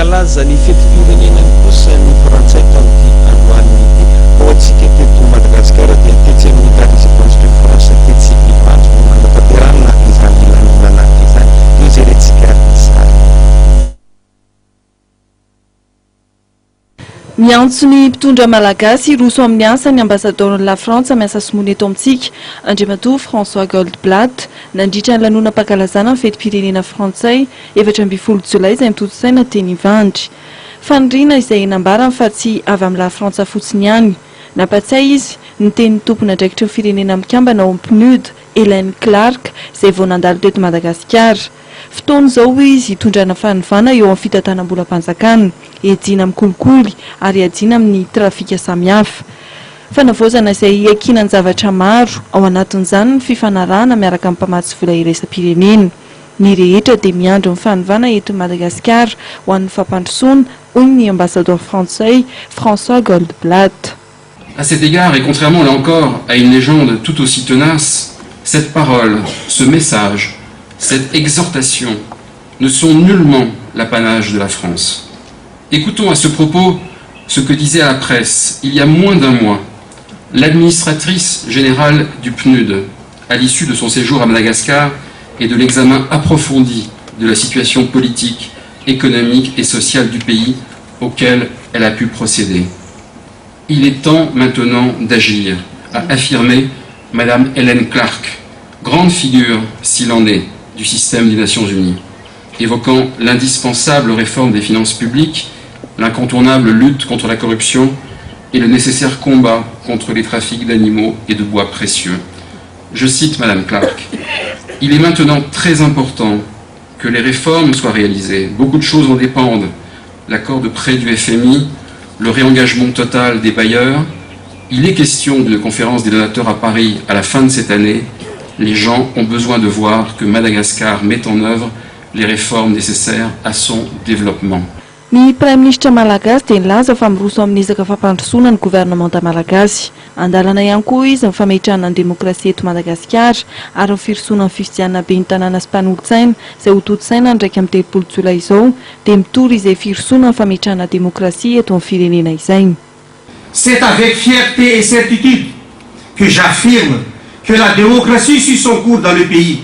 mankalaza ny fetim-pirenenany kosa ny frantsay tamin'ity androany ity ho antsika teto Madagasikara dia tetsy amin'ny garizy constitue France tetsy ny frantsy no manapateraina izany lanonana izany io zay rentsika izany. Miantso ny mpitondra malagasy roso amin'ny asa ny ambassadeur la France miasa simony eto amintsika Andriamatoa François Goldblatt nandritra ny lanonam-pankalazana ny fetim-pirenena frantsay 12 Jolay izay mitoto-tsaina teny Ivandry. Faniriana izay nambarany fa tsy avy amin'ny la Frantsa fotsiny ihany. Nampatsiahy izy ny tenin'ny tompona andraikitra ny firenena mikambana ao amin'ny PNUD Hélène Clark izay vao nandalo teto Madagasikara. Fotoana izao izy hitondrana fanivana eo amin'ny fitantanam-bolam-panjakana, ejina amin'ny kolikoly ary ejina amin'ny trafika samihafa. Fanavozana izay iakinan zavatra maro ao anatin'izany ny fifanarahana miaraka amin'ny mpamatsy vola iraisam-pirenena. Ny rehetra dia miandro ny fanivana eto Madagasikara ho an'ny fampandrosoana, hoy ny ambassadeur français François Goldblatt. À cet égard, et contrairement là encore à une légende tout aussi tenace, cette parole, ce message, cette exhortation ne sont nullement l'apanage de la France. Écoutons à ce propos ce que disait à la presse, il y a moins d'un mois, l'administratrice générale du PNUD, à l'issue de son séjour à Madagascar et de l'examen approfondi de la situation politique, économique et sociale du pays auquel elle a pu procéder. Il est temps maintenant d'agir, a affirmé Madame Hélène Clark, grande figure, s'il en est, du système des Nations Unies, évoquant l'indispensable réforme des finances publiques, l'incontournable lutte contre la corruption et le nécessaire combat contre les trafics d'animaux et de bois précieux. Je cite Madame Clark, « Il est maintenant très important que les réformes soient réalisées. Beaucoup de choses en dépendent. L'accord de prêt du FMI, le réengagement total des bailleurs. Il est question d'une conférence des donateurs à Paris à la fin de cette année. Les gens ont besoin de voir que Madagascar met en œuvre les réformes nécessaires à son développement. » Ny Prime Ministre malagasy dia nilaza fa miroso amin'ny ezaka fampandrosoana ny gouvernemanta malagasy. Andalana ihany koa izy ny fametrahana ny demokrasia eto Madagasikara ary ny firosoana ny fifidianana be ny tanàna sy mpanolotsaina izay ho toto-tsaina ndraiky amin'ny 30 Jolay izao dia mitory izay firosoana ny fametrahana demokrasia eto amin'ny firenena izay. C'est avec fierté et certitude que j'affirme que la démocratie suit son cours dans le pays.